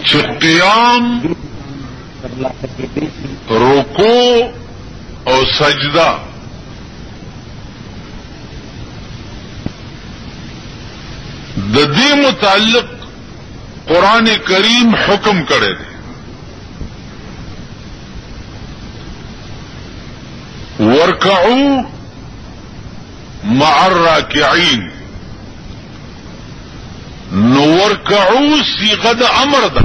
چې قیام، رکوع او سجده د دې متعلق قرآن کریم حکم کړی دی. ورکعوا مع الراکعين، نو ورکعوا صيغه د امر ده،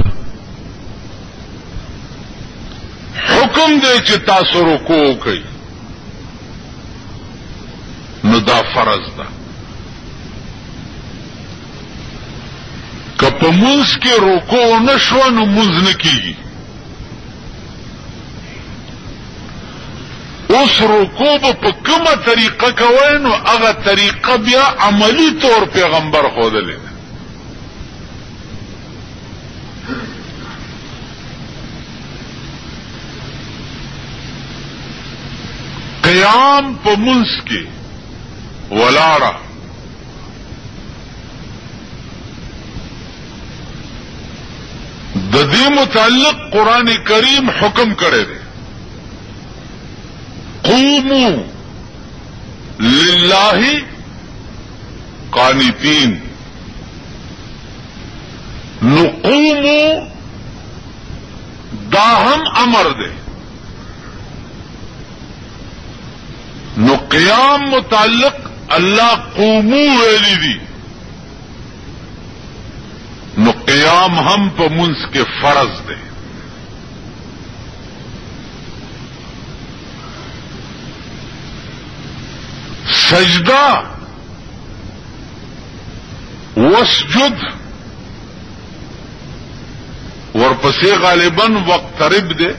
حکم دی چې تاسو رکوع کوئ، نو دا فرض ده. که په منځ کې رکوع نشو نو منځ نه کیږي. اوس رکوع په کومه طریقه کوي، نو هغه طریقه بیا عملی طور پیغمبر ښودلې ده. قیام په منځ کې ولاړه، د دې متعلق قرآن کریم حکم کړی دی. قوموا لله قانتين، نقوموا دا هم امر دے. نو قیام متعلق اللہ قوموا ویلی دی، نو قیام ہم پا منس کے فرض دے. سجدہ وسجد ورپسې غالباً وقترب دے،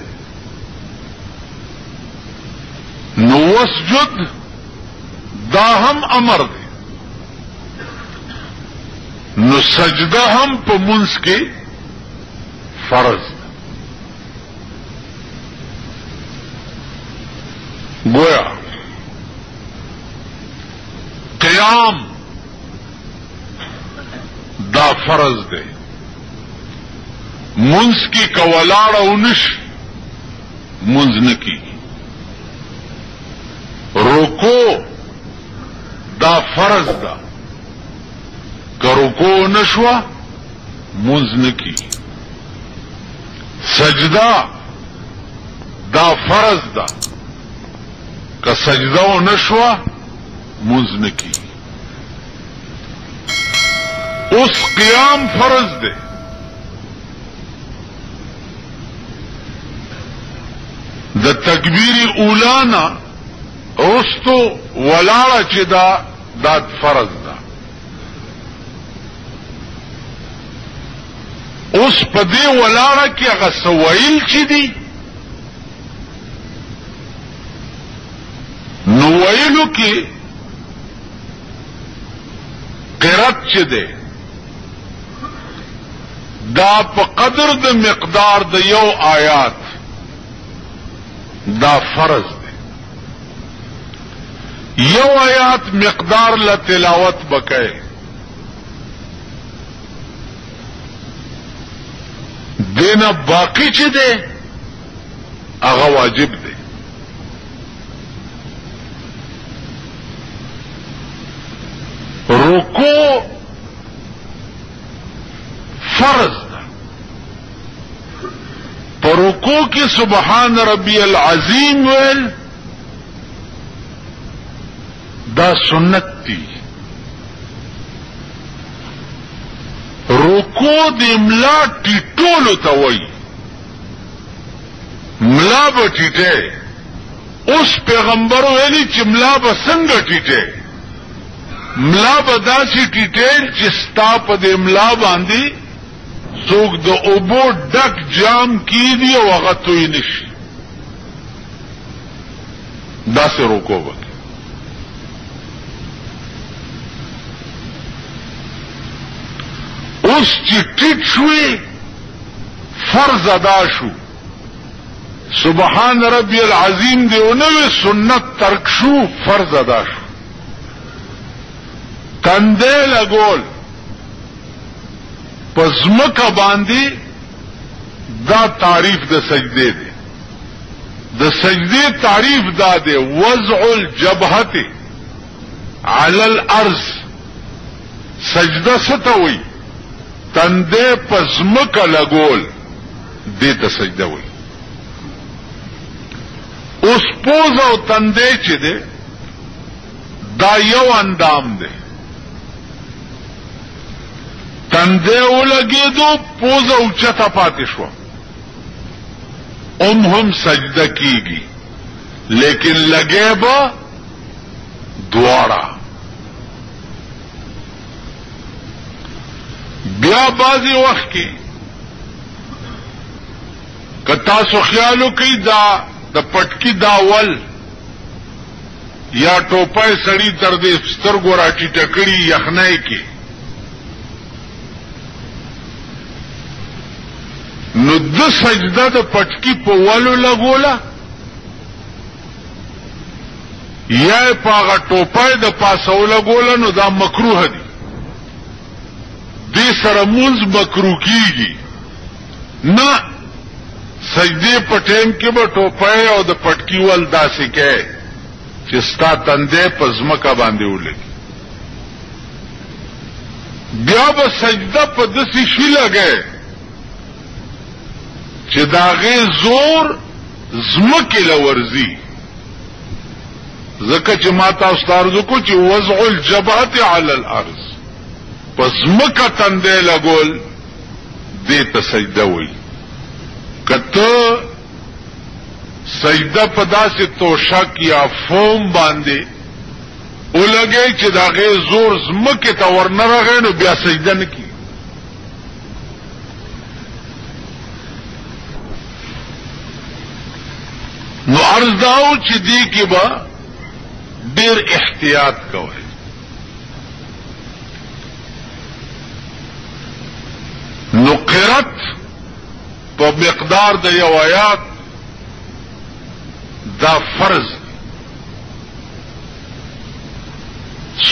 نو وسجد دا هم امر دے، نو سجدہ هم په منځ کې فرض ده. گویا قیام دا فرض دے، منځ کی کولاړ او نش منځ نکی. رکوع دا فرض دا، که رکوع نشوا منځ نکی. سجدہ دا فرض دا، که سجدہ نشوا منځ نکی. اس قیام فرض دے، د تکبیر اولانا رستو ولاړه چې دا فرض ده. اوس په دې ولاړه کې هغه سوایل چې دي، نو ویلو کې قرات چې ده دا په قدر د مقدار د یو آیات دا فرض ده. یو آیات مقدار لا تلاوت بکئ، دینا باقی چه ده اغا واجب ده. رکوع فرض ده، پر رکوع کی سبحان ربی العظیم ویل دا سنت تی. رکوع دی ملا ټیټولو ته وایي، ملا به ټیټه. اوس پیغمبر ویلي چې ملا به څنګه ټیټه، ملا به داسې ټیټه چې ستا په دې ملا باندې څوک د اوبو ډک جام کیږي او هغه توی نشي. داسې رکوع وکړي. اوس چې ټیټ شوی فرض ادا شو، سبحان ربی العظیم دی ونوی سنت ترک شو، فرض ادا شو. تندے لگول پزمکه باندې دا تعریف د سجده دی. د سجده تعریف دا دی وضع الجبهه علی الارض. سجده ستوي تنده پزمکه لګول دې ته سجده وي. اوس پوز او تنده چې دی دا یو اندام دی. تنده ولګېدو پوز اوچته پاتې شو هم سجده کیږي لیکن لګې به دواړه. بیا بعضی وخت کې که تاسو خیال وکړئ دا د پټکی داول یا ټوپای سړی تر دې سترګو راټیټه کړي یخنۍ کې نو د سجده د پټکی په ولو لګوله یا په هغه ټوپای د پاسو لګوله نو دا مکروه دی. دې سره مونځ مکروه کیږي نه. سجده په ټیم کې به ټوپای او د پټکی ول داسې کې چې ستا تنده په ځمکه باندې ولګي. بیا به سجده په داسې شي لګي چې داغه زور ځمکه لورځي. ځکه چې ما تاسو ته عرض وکړو چې وضع الجبهه علی الارض پس ځمکه تنده لګول دې ته سجده وایي. کته سجده په داسې توشک یا فوم باندې ولګي چې داغه زور ځمکه ته ورنرغې نو بیا سجده نه کی. نو عرض داو چې دی کې با ډیر احتیاط کوئ. نو قرات په مقدار د یو آیات دا فرض.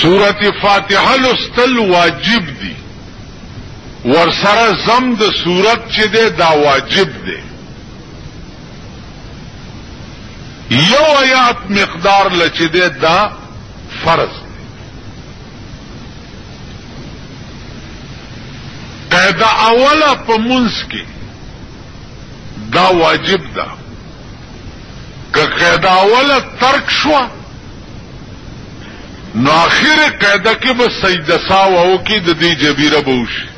سورۃ فاتحه لوستل واجب دی ورسره زم د سورۃ چې ده دا واجب دی. یو آیات مقدار لچه ده دا فرض دی. قاعده اوله په منځ کې دا واجب ده. که قاعده اوله ترک شو نو اخر قاعده کې به سجده ساو او کې د دې جبیره بوش.